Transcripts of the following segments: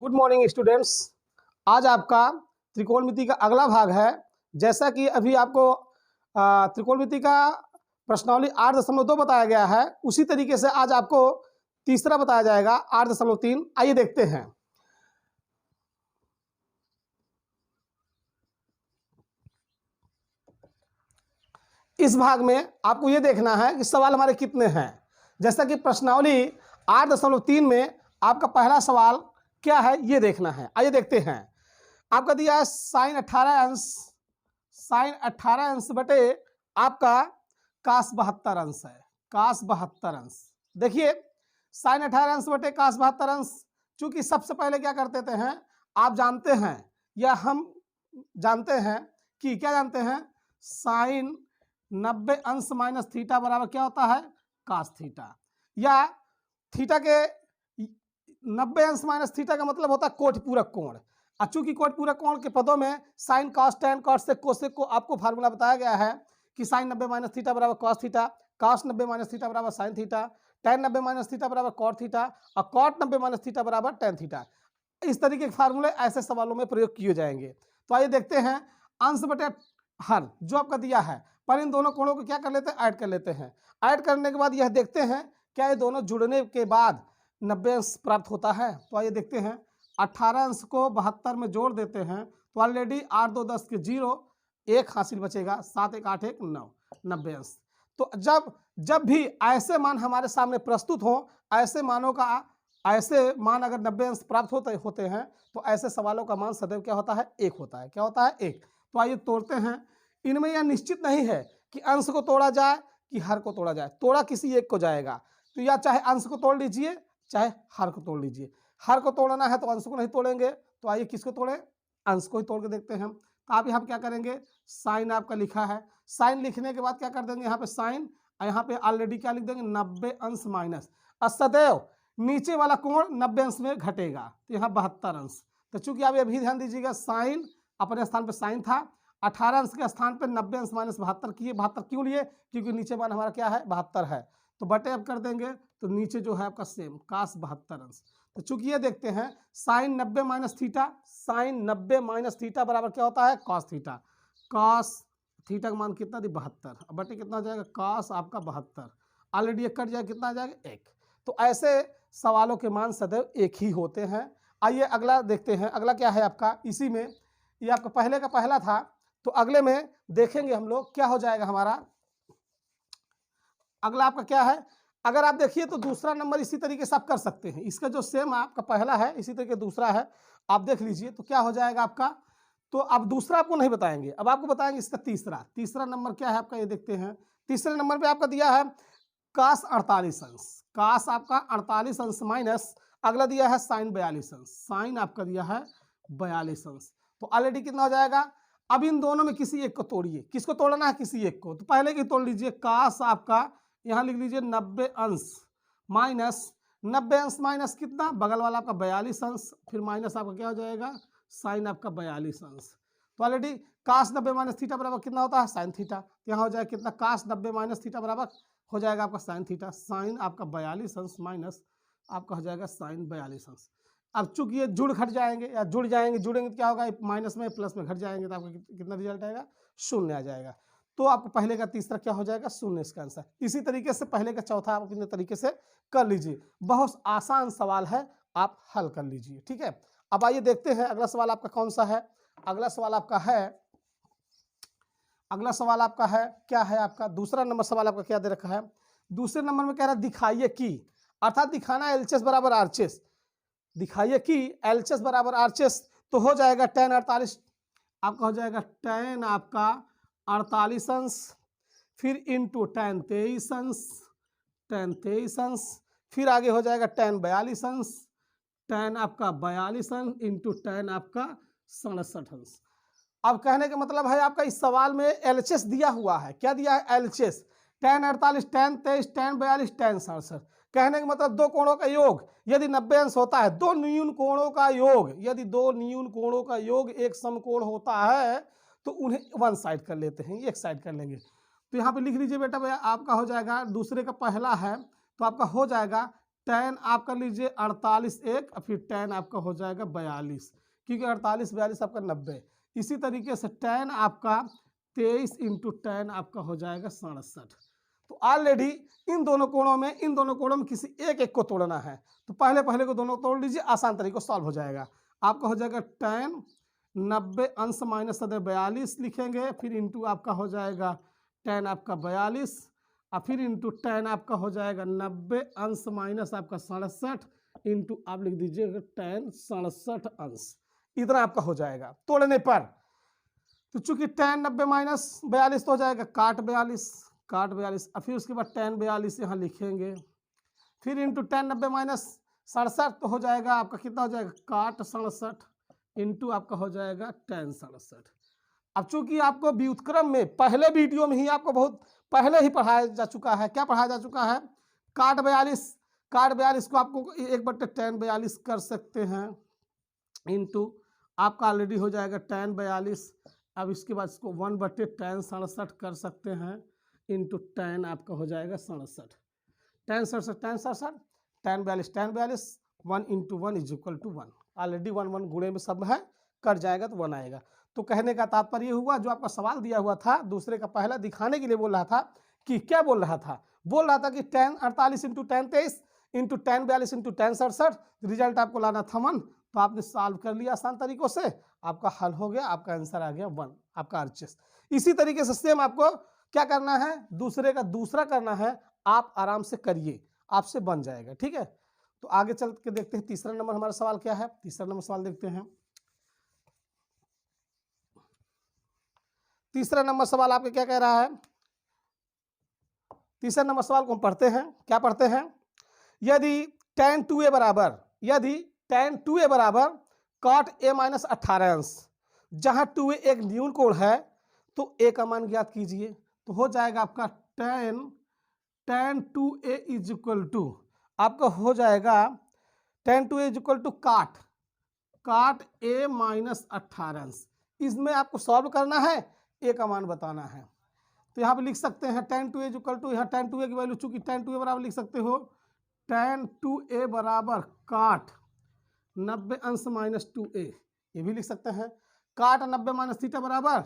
Good morning students. आज आपका त्रिकोणमिति का अगला भाग है। जैसा कि अभी आपको त्रिकोणमिति का प्रश्नावली 8.2 बताया गया है, उसी तरीके से आज आपको तीसरा बताया जाएगा 8.3। आइए देखते हैं। इस भाग में आपको ये देखना है कि सवाल हमारे कितने हैं। जैसा कि प्रश्नावली 8.3 में आपका पहला सवाल क्या है ये देखना है। आइए देखते हैं। आपका दिया है साइन 18 अंश बटे आपका कास 72 अंश है। कास 72 अंश, देखिए साइन 18 अंश बटे कास 72 अंश। चूंकि सबसे पहले क्या करते थे हैं, आप जानते हैं या हम जानते हैं कि क्या जानते हैं, साइन 90 अंश माइनस थीटा बराबर क्या होता है, कास थीटा। या थीटा के 90 अंश माइनस थीटा का मतलब होता है कोटि पूरक कोण। चूंकि कोटि पूरक कोण के पदों में साइन कॉस टैन कॉस से कोसेक को आपको फार्मूला बताया गया है कि साइन 90 माइनस थीटा बराबर cos theta, cos 90 minus theta बराबर sine theta, tan 90 minus theta बराबर कॉट थीटा और कॉट 90 माइनस थीटा बराबर टैन थीटा। इस तरीके के फार्मूले ऐसे सवालों में प्रयोग किए जाएंगे। तो आइए देखते हैं। अंश बटे हर जो आपका दिया है, पर इन दोनों कोणों को क्या कर लेते हैं, ऐड कर लेते हैं। ऐड करने के बाद यह देखते हैं क्या ये दोनों जुड़ने के बाद 90 अंश प्राप्त होता है। तो आइए देखते हैं। 18 अंश को 72 में जोड़ देते हैं तो ऑलरेडी 8 2 10 के 0, 1 हासिल बचेगा, 7 1 8 1 9, 90 अंश। तो जब भी ऐसे मान हमारे सामने प्रस्तुत हो, ऐसे मानों का ऐसे मान अगर 90 अंश प्राप्त होते हैं तो ऐसे सवालों का मान सदैव क्या होता है, 1 होता है। क्या होता है, 1। तो आइए तोड़ते हैं। इनमें यह निश्चित नहीं है कि अंश को तोड़ा जाए कि हर को तोड़ा जाए, तोड़ा किसी एक को जाएगा। तो या चाहे अंश को तोड़ लीजिए चाहे हर को तोड़ लीजिए। हर को तोड़ना है तो अंश को नहीं तोड़ेंगे, तो आइए किसको तोड़े, अंश को ही तोड़ के देखते हैं। तो आप यहाँ क्या करेंगे, साइन आपका लिखा है, साइन लिखने के बाद क्या कर देंगे, यहाँ पे साइन, यहाँ पे ऑलरेडी क्या लिख देंगे, 90 अंश माइनस। सदैव नीचे वाला कोण 90 अंश में घटेगा, तो यहाँ 72 अंश। तो चूंकि आप ये भी ध्यान दीजिएगा, साइन अपने स्थान पर साइन था, 18 अंश के स्थान पर 90 अंश माइनस 72 किए। 72 क्यों लिए, क्योंकि नीचे मान हमारा क्या है, 72 है। तो बटे अब कर देंगे तो नीचे जो है आपका सेम कास 72 अंश। तो चूंकि ये देखते हैं sine 90 minus theta, sine 90 minus theta बराबर क्या होता है, कॉस थीटा। कॉस थीटा का मान कितना दी, 72, बटे कितना हो जाएगा, कॉस आपका 72। ऑलरेडी एक कट जाएगा, कितना आ जाएगा, 1। तो ऐसे सवालों के मान सदैव एक ही होते हैं। आइए अगला देखते हैं। अगला क्या है आपका, इसी में ये आपका पहले का पहला था, तो अगले में देखेंगे हम लोग क्या हो जाएगा हमारा। अगला आपका क्या है, अगर आप देखिए तो दूसरा नंबर इसी तरीके से आप कर सकते हैं। इसका जो सेम आपका पहला है इसी तरीके दूसरा है, आप देख लीजिए तो क्या हो जाएगा आपका। तो अब दूसरा आपको नहीं बताएंगे, अब आपको बताएंगे इसका तीसरा नंबर क्या है आपका, ये देखते हैं। तीसरे नंबर पे आपका दिया है कास 48 अंश, कास आपका 48 अंश माइनस अगला दिया है साइन 42 अंश, साइन आपका दिया है 42 अंश। तो ऑलरेडी कितना हो जाएगा, अब इन दोनों में किसी एक को तोड़िए। किसको तोड़ना है, किसी एक को। तो पहले की तोड़ लीजिए, कास आपका यहाँ लिख लीजिए 90 अंश माइनस 90 अंश माइनस कितना, बगल वाला आपका 42 अंश, फिर माइनस आपका क्या हो जाएगा, साइन आपका 42 अंश। तो ऑलरेडी कास 90 माइनस थीटा बराबर कितना होता है, साइन थीटा। तो यहाँ हो जाएगा कितना, कास 90 माइनस थीटा बराबर हो जाएगा आपका साइन थीटा। साइन आपका 42 अंश माइनस आपका हो जाएगा साइन 42 अंश। अब चूंकि ये जुड़ घट जाएंगे या जुड़ जाएंगे, जुड़ेंगे तो क्या होगा, माइनस में प्लस में घट जाएंगे तो आपका कितना रिजल्ट आएगा, 0 आ जाएगा। तो आपको पहले का तीसरा क्या हो जाएगा, 0 इसका आंसर। इसी तरीके से पहले का चौथा आप अपने तरीके से कर लीजिए। बहुत आसान सवाल है, आप हल कर लीजिए, ठीक है। अब आइए देखते हैं अगला सवाल आपका कौन सा है। अगला सवाल आपका है क्या है आपका, दूसरा नंबर सवाल आपका क्या दे रखा है। दूसरे नंबर में कह रहा है दिखाइए कि, अर्थात दिखाना एलएचएस बराबर आरएचएस। दिखाइए कि एलएचएस बराबर आरएचएस, तो हो जाएगा tan 48 आपका हो जाएगा tan आपका 48 अंश, फिर इंटू tan 23 अंश, tan 23 अंश, फिर आगे हो जाएगा tan 42 अंश, tan आपका 42 अंश इंटू tan आपका 67 अंश। अब कहने का मतलब है आपका इस सवाल में एलएचएस दिया हुआ है। क्या दिया है, LHS tan 48 tan 23 tan 42 tan 67। कहने का मतलब दो कोणों का योग यदि 90 अंश होता है, दो न्यून कोणों का योग, यदि दो न्यून कोणों का योग एक समकोण होता है तो उन्हें वन साइड कर लेते हैं, एक साइड कर लेंगे। तो यहाँ पे लिख लीजिए बेटा, भैया आपका हो जाएगा, दूसरे का पहला है तो आपका हो जाएगा tan आप कर लीजिए 48 एक और फिर tan आपका हो जाएगा 42, क्योंकि 48 42 आपका 90। इसी तरीके से tan आपका 23 इंटू tan आपका हो जाएगा 67। तो ऑलरेडी इन दोनों कोणों में किसी एक एक को तोड़ना है, तो पहले को दोनों तोड़ लीजिए, आसान तरीके से सॉल्व हो जाएगा। आपका हो जाएगा tan 90 अंश माइनस 42 लिखेंगे, फिर इंटू आपका हो जाएगा tan आपका 42 और फिर इंटू tan आपका हो जाएगा 90 अंश माइनस आपका 67 इंटू आप लिख दीजिएगा tan 67 अंश। इतना आपका हो जाएगा तोड़ने पर। तो चूंकि tan 90 माइनस 42 तो हो जाएगा काट 42 और फिर उसके बाद tan 42 यहाँ लिखेंगे, फिर इंटू tan 90 माइनस 67 तो हो जाएगा आपका कितना हो जाएगा काट 67 इंटू आपका हो जाएगा tan 67। अब चूंकि आपको व्युत्क्रम में पहले वीडियो में ही आपको बहुत पहले ही पढ़ाया जा चुका है, क्या पढ़ाया जा चुका है, काट 42 को आपको 1/tan 42 कर सकते हैं इंटू आपका ऑलरेडी हो जाएगा tan 42। अब इसके बाद इसको 1/tan 67 कर सकते हैं इंटू tan आपका हो जाएगा 67, tan 67 tan 42 1 into 1 is equal to 1। Already 1 गुणे में सब है, कट जाएगा तो 1 आएगा। तो कहने का तात्पर्य हुआ, जो आपका सवाल दिया हुआ था दूसरे का पहला दिखाने के लिए बोल रहा था कि क्या बोल रहा था कि tan 48 into tan 23 into tan 42 into tan 67 result आपको लाना था 1। तो आपने सॉल्व कर लिया आसान तरीकों से, आपका हल हो गया, आपका आंसर आ गया 1 आपका RHS। इसी तरीके से सेम आपको क्या करना है, दूसरे का दूसरा करना है, आप आराम से करिए, आपसे बन जाएगा। ठीक है, तो आगे चल के देखते हैं तीसरा नंबर हमारा सवाल क्या है। तीसरा नंबर सवाल देखते हैं। तीसरा नंबर सवाल आपके क्या कह रहा है, तीसरा नंबर सवाल को हम पढ़ते हैं। क्या पढ़ते हैं, यदि tan 2a बराबर cot a माइनस 18 अंश, जहां 2a एक न्यून कोण है तो a का मान ज्ञात कीजिए। तो हो जाएगा आपका tan 2a is equal to आपका हो जाएगा tan 2a is equal to cot a minus 18 अंश। इसमें आपको सॉल्व करना है, a का मान बताना है। तो यहाँ पे लिख सकते हैं tan 2a is equal to, यहाँ tan 2a की वैल्यू चूंकि tan 2a बराबर लिख सकते हो tan 2a बराबर काट 90 अंश माइनस 2a, ये भी लिख सकते हैं। काट 90 माइनस थीटा बराबर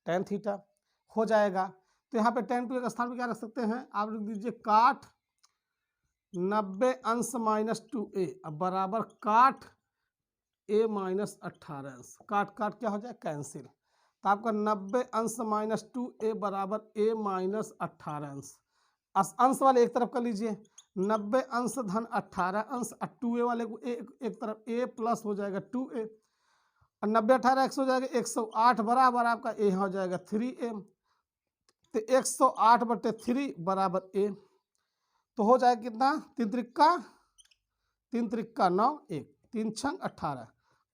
tan थीटा हो जाएगा। तो यहाँ पे tan 2a का स्थान पे क्या रख सकते हैं, आप लिख दीजिए काट 90 अंश माइनस 2a अब बराबर काट a माइनस 18 अंश। काट क्या हो जाए कैंसिल, तो आपका 90 अंश माइनस 2a बराबर a माइनस 18 अंश। अंश वाले एक तरफ कर लीजिए, 90 अंश धन 18 अंश, 2a वाले को एक तरफ a प्लस हो जाएगा 2a, और 90 18 100 हो जाएगा 108 बराबर आपका a हो जाएगा 3a। तो 108/3 बराबर a, तो हो जाएगा कितना, 3 त्रिक्का 9 1 3 छंग 18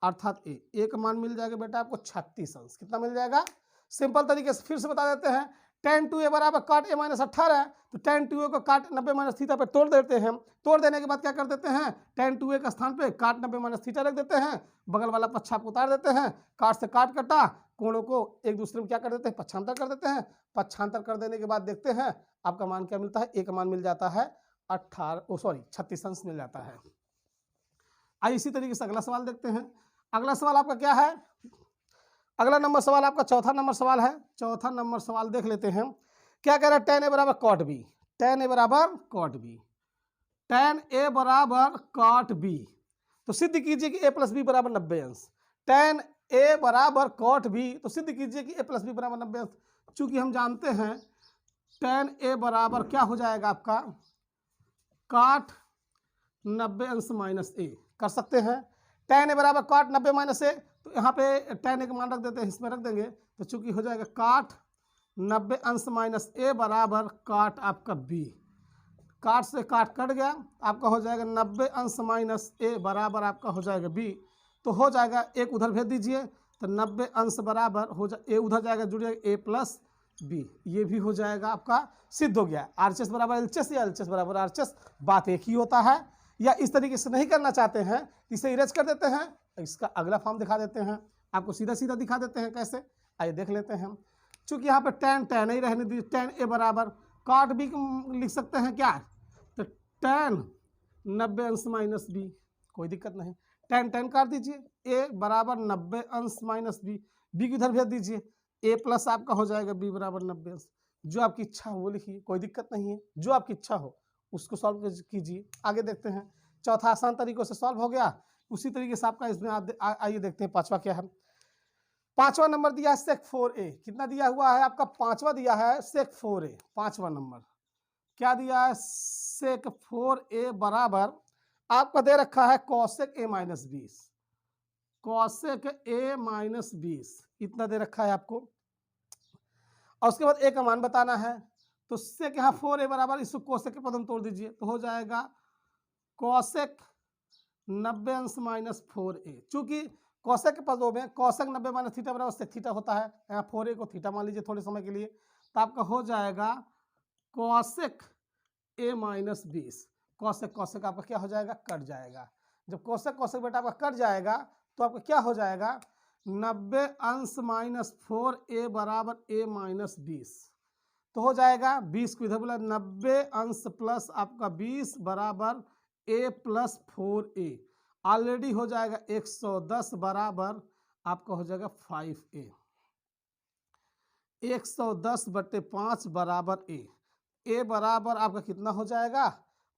अर्थात a का मान मिल जाएगा बेटा आपको 36 अंश। कितना मिल जाएगा, सिंपल तरीके से फिर से बता देते हैं। tan 2a बराबर काट a माइनस 18, तो tan 2a को काट 90 माइनस थीटा पे तोड़ देते हैं। तोड़ देने के बाद क्या कर देते हैं, tan 2a का स्थान पे काट 90 माइनस थीटा रख देते हैं, बगल वाला पच्छाप उतार देते हैं, काट से काट कटा, कोणों को एक दूसरे में क्या कर देते हैं, पक्षांतर कर देते हैं। पक्षांतर कर देने के बाद देखते हैं आपका मान क्या मिलता है, a का मान मिल जाता है 36 अंश मिल जाता है। आइए इसी तरीके से अगला सवाल देखते हैं। अगला सवाल आपका क्या है, अगला नंबर सवाल आपका चौथा नंबर सवाल है। चौथा नंबर सवाल देख लेते हैं। क्या कह रहा है, tan a बराबर cot b, tan a बराबर cot b, tan a बराबर cot b। तो सिद्ध कीजिए कि a प्लस b बराबर 90 अंश। tan a बराबर cot b, तो सिद्ध कीजिए कि a प्लस b बराबर 90 अंश। चूंकि हम जानते हैं tan a बराबर क्या हो जाएगा आपका काट 90 अंश माइनस a, कर सकते हैं। tan a बराबर काट 90 माइनस a, तो यहाँ पे tan a का मान रख देते हैं, इसमें रख देंगे, तो चूंकि हो जाएगा काट 90 अंश माइनस a बराबर काट आपका b। काट से काट कट गया, आपका हो जाएगा 90 अंश माइनस a बराबर आपका हो जाएगा b। तो हो जाएगा एक उधर भेज दीजिए, तो 90 अंश बराबर हो जाए a उधर जाएगा, जुड़ जाएगा a प्लस b, ये भी हो जाएगा आपका सिद्ध हो गया। RHS बराबर LHS या LHS बराबर RHS, बात एक ही होता है। या इस तरीके से नहीं करना चाहते हैं, इसे इरेज कर देते हैं, इसका अगला फॉर्म दिखा देते हैं, आपको सीधा सीधा दिखा देते हैं कैसे, आइए देख लेते हैं। चूंकि यहाँ पे tan ही रहने दीजिए, tan a बराबर काट b लिख सकते हैं क्या, तो tan 90 अंश माइनस बी, कोई दिक्कत नहीं। टेन टेन काट दीजिए, ए बराबर 90 अंश माइनस बी, बी की उधर भेज दीजिए, ए प्लस आपका हो जाएगा बी बराबर 90 अंश। जो आपकी इच्छा हो वो लिखिए, कोई दिक्कत नहीं है, जो आपकी इच्छा हो उसको सॉल्व कीजिए। आगे देखते हैं, चौथा आसान तरीकों से सॉल्व हो गया, उसी तरीके से आपका इसमें आइए देखते हैं पांचवा क्या है। पांचवा नंबर दिया है सेक 4a, कितना दिया हुआ है आपका, पांचवा दिया है सेक 4a, पांचवा नंबर क्या दिया है, सेक 4a बराबर आपका दे रखा है cosec a minus 20, cosec a minus 20 इतना दे रखा है आपको। और उसके बाद a का मान बताना है, तो सेक यहाँ 4a बराबर, इसको कोसेक के पद में तोड़ दीजिए तो हो जाएगा कॉसेक 90 अंश माइनस 4a। चूंकि कॉसेक के पदों में कॉसेक 90 माइनस थीटा बराबर सेक थीटा होता है, यहाँ 4a को थीटा मान लीजिए थोड़े समय के लिए, तो आपका हो जाएगा cosec a minus 20। Cosec cosec आपका क्या हो जाएगा, कट जाएगा। जब कॉसेक कॉसेक बेटा आपका कट जाएगा तो आपका क्या हो जाएगा, 90 अंश माइनस 4a बराबर a माइनस 20, तो हो जाएगा 20 को इधर बोला, 90 अंश प्लस आपका 20 बराबर a प्लस 4a, ऑलरेडी हो जाएगा 110 बराबर आपका हो जाएगा 5a, 110 बटे 5 बराबर a बराबर आपका कितना हो जाएगा,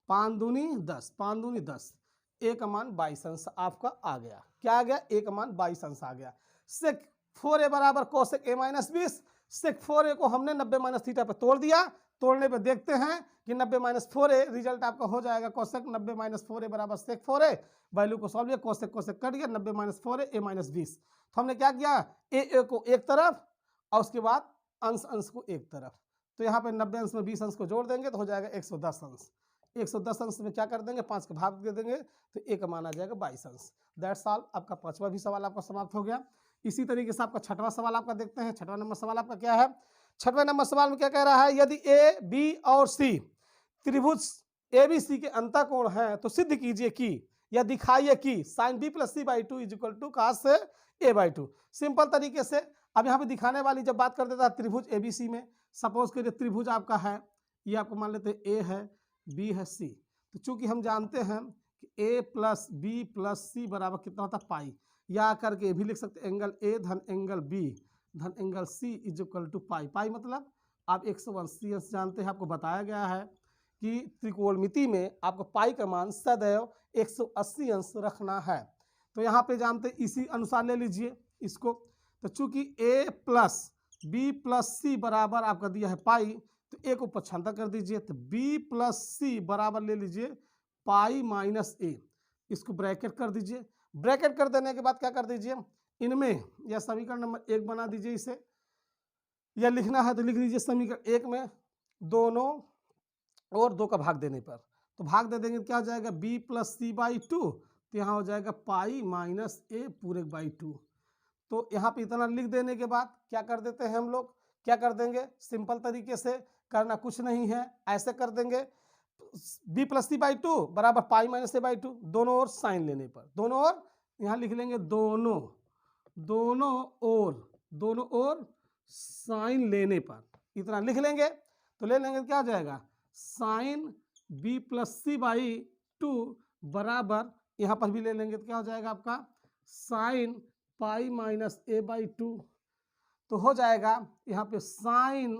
5 दूनी 10, 5 दूनी 10, a का मान 22 अंश आपका आ गया। क्या आ गया, a का मान 22 अंश आ गया। सेक 4a बराबर cosec a minus 20, sec 4a को हमने 90 माइनस थीटा पे तोड़ दिया, तोड़ने पे देखते हैं कि 90 माइनस 4a रिजल्ट आपका हो जाएगा कोसेक 90 माइनस 4a बराबर सेक 4a, वैल्यू को सॉल्व किया, कोसेक कोसेक कट गया, 90 माइनस 4a a माइनस 20, तो हमने क्या किया, a को एक तरफ और उसके बाद अंश अंश को एक तरफ, तो यहाँ पे 90 अंश में 20 अंश को जोड़ देंगे तो हो जाएगा 110 अंश, 110 अंश में क्या कर देंगे, 5 का भाग दे देंगे तो a का मान आ जाएगा 22 अंश। दैट्स ऑल, आपका पांचवा भी सवाल आपका समाप्त हो गया। इसी तरीके से आपका छठवां सवाल आपका देखते हैं। छठवां नंबर सवाल आपका क्या है, छठवें नंबर सवाल में क्या कह रहा है, यदि ए बी और सी त्रिभुज ABC के अंतःकोण है तो सिद्ध कीजिए कि या दिखाइए कि sine b plus C by two is equal to cos a by two. Simple तरीके से अब यहाँ पे दिखाने वाली जब बात कर देता है त्रिभुज ABC में, सपोज करिए त्रिभुज आपका है, ये आपको मान लेते हैं a है, b है, c, तो चूंकि हम जानते हैं कि a प्लस बी प्लस सी बराबर कितना होता है पाई, या करके भी लिख सकते हैं एंगल a धन एंगल b धन angle c is equal to pi. Pi मतलब आप 180 अंश जानते हैं, आपको बताया गया है कि त्रिकोणमिति में आपको पाई का मान सदैव 180 अंश रखना है, तो यहाँ पे जानते इसी अनुसार ले लीजिए इसको। तो चूंकि a प्लस बी प्लस सी बराबर आपका दिया है पाई, तो a को पक्षांतर कर दीजिए, तो b प्लस सी बराबर ले लीजिए पाई माइनस a, इसको ब्रैकेट कर दीजिए। ब्रैकेट कर देने के बाद क्या कर दीजिए, इनमें या समीकरण नंबर 1 बना दीजिए इसे, या लिखना है तो लिख दीजिए समीकरण 1 में दोनों और 2 का भाग देने पर, तो भाग दे देंगे क्या हो जाएगा, b plus C by two, तो यहाँ हो जाएगा पाई माइनस a पूरे बाई टू। तो यहाँ पे इतना लिख देने के बाद क्या कर देते हैं हम लोग, क्या कर देंगे, सिंपल तरीके से करना कुछ नहीं है, ऐसे कर देंगे b plus C by two बराबर pi minus a by two, दोनों ओर साइन लेने पर, दोनों ओर यहाँ लिख लेंगे दोनों ओर साइन लेने पर, इतना लिख लेंगे तो ले लेंगे क्या हो जाएगा, sine b plus C by two बराबर, यहाँ पर भी ले लेंगे तो क्या हो जाएगा आपका sine pi minus a by two, तो हो जाएगा यहाँ पे sine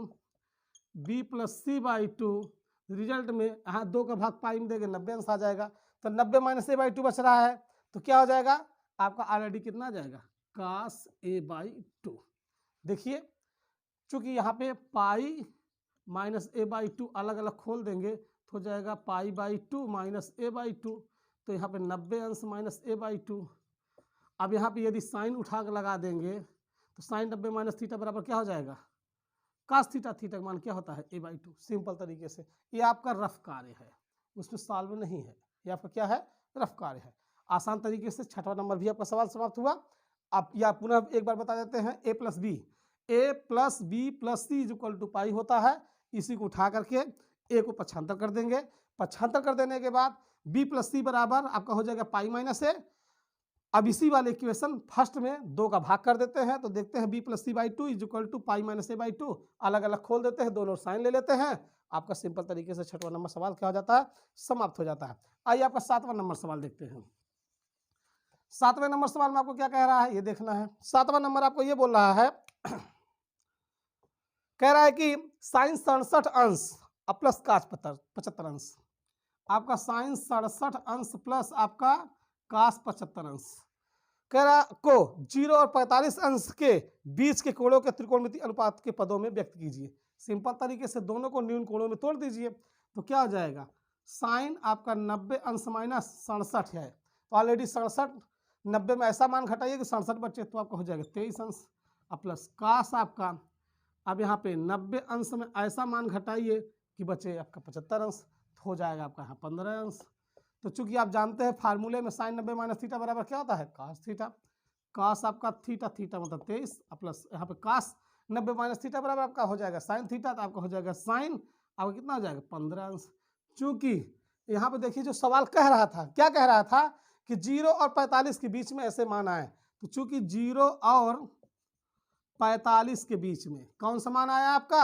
b plus C by two, result में यहाँ 2 का भाग पाई में देंगे 90 अंश आ जाएगा, तो 90 माइनस a बाई टू बच रहा है, तो क्या हो जाएगा आपका ऑलरेडी कितना आ जाएगा कास a बाई टू। देखिए चूंकि यहाँ पे पाई माइनस a बाई टू अलग अलग खोल देंगे तो हो जाएगा pi by two minus a by two, तो यहाँ पे 90 अंश माइनस a बाई टू। अब यहाँ पे यदि साइन उठा कर लगा देंगे तो साइन 90 माइनस थीटा बराबर क्या हो जाएगा कास थीटा, थीटा का मान क्या होता है a बाई टू। सिंपल तरीके से ये आपका रफ कार्य है, उसमें सॉल्व नहीं है, ये आपका क्या है रफ कार्य है। आसान तरीके से छठवां नंबर भी आपका सवाल समाप्त हुआ। आप या पुनः एक बार बता देते हैं, a plus B plus C is equal to pi होता है, इसी को उठा करके a को पक्षांतर कर देंगे, पक्षांतर कर देने के बाद b प्लस सी बराबर आपका हो जाएगा पाई माइनस a। अब इसी वाले इक्वेशन फर्स्ट में 2 का भाग कर देते हैं, तो देखते हैं b plus C by two is equal to pi minus a by two, अलग अलग खोल देते हैं, दोनों साइन ले लेते हैं, आपका सिंपल तरीके से छठवां नंबर सवाल क्या हो जाता है समाप्त हो जाता है। आइए आपका 7वां नंबर सवाल देखते हैं। 7वें नंबर सवाल में आपको क्या कह रहा है ये देखना है। 7वां नंबर आपको ये बोल रहा है, कह रहा है कि साइन 67 अंश प्लस काश 75 अंश। आपका साइन 67 अंश प्लस आपका काश 75 अंश कह रहा को 0 और 45 अंश के बीच के कोणों के त्रिकोणमितीय अनुपात के पदों में व्यक्त कीजिए। सिंपल तरीके से दोनों को न्यून कोणों में तोड़ दीजिए तो क्या हो जाएगा, साइन आपका 90 अंश माइनस 67 है तो ऑलरेडी 67 90 में ऐसा मान घटाइए कि 67 बचे तो आपका हो जाएगा 23 अंश प्लस काश आपका, अब यहाँ पे 90 अंश में ऐसा मान घटाइए कि बचे आपका 75 अंश, हो जाएगा आपका यहाँ 15 अंश। तो चूंकि आप जानते हैं फार्मूले में साइन 90 माइनस थीटा बराबर क्या होता है, काश थीटा। काश आपका थीटा थीटा मतलब 23 प्लस यहाँ पे काश 90 माइनस थीटा बराबर आपका हो जाएगा साइन थीटा, तो आपका हो जाएगा साइन आपका कितना हो जाएगा 15 अंश। चूंकि यहाँ पे देखिए जो सवाल कह रहा था, क्या कह रहा था कि 0 और 45 के बीच में ऐसे मान आए, तो चूंकि 0 और 45 के बीच में कौन सा मान आया आपका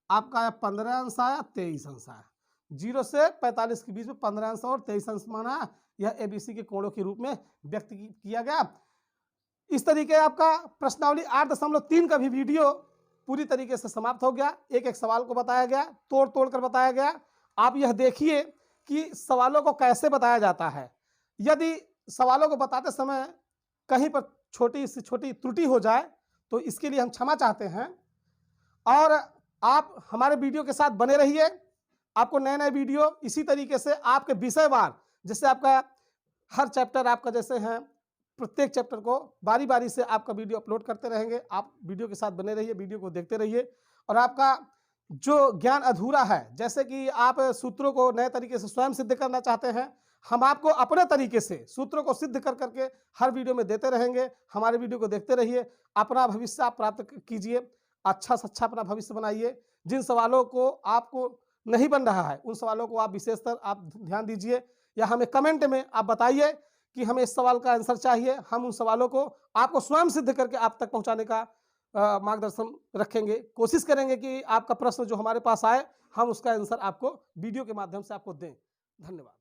आया 15 अंश आया 23 अंश आया। 0 से 45 के बीच में 15 अंश और 23 अंश मान आया, यह एबीसी के कोणों के रूप में व्यक्त किया गया। इस तरीके आपका प्रश्नावली 8.3 का भी वीडियो पूरी तरीके से समाप्त हो गया। एक एक सवाल को बताया गया, तोड़ तोड़ कर बताया गया। आप यह देखिए कि सवालों को कैसे बताया जाता है। यदि सवालों को बताते समय कहीं पर छोटी से छोटी त्रुटि हो जाए तो इसके लिए हम क्षमा चाहते हैं, और आप हमारे वीडियो के साथ बने रहिए। आपको नए नए वीडियो इसी तरीके से आपके विषयवार, जैसे आपका हर चैप्टर आपका जैसे हैं, प्रत्येक चैप्टर को बारी बारी से आपका वीडियो अपलोड करते रहेंगे। आप वीडियो के साथ बने रहिए, वीडियो को देखते रहिए। और आपका जो ज्ञान अधूरा है, जैसे कि आप सूत्रों को नए तरीके से स्वयं सिद्ध करना चाहते हैं, हम आपको अपने तरीके से सूत्रों को सिद्ध कर करके हर वीडियो में देते रहेंगे। हमारे वीडियो को देखते रहिए, अपना भविष्य आप प्राप्त कीजिए, अच्छा से अच्छा अपना भविष्य बनाइए। जिन सवालों को आपको नहीं बन रहा है उन सवालों को आप विशेषतर आप ध्यान दीजिए, या हमें कमेंट में आप बताइए कि हमें इस सवाल का आंसर चाहिए। हम उन सवालों को आपको स्वयं सिद्ध करके आप तक पहुंचाने का मार्गदर्शन रखेंगे। कोशिश करेंगे कि आपका प्रश्न जो हमारे पास आए हम उसका आंसर आपको वीडियो के माध्यम से आपको दें। धन्यवाद।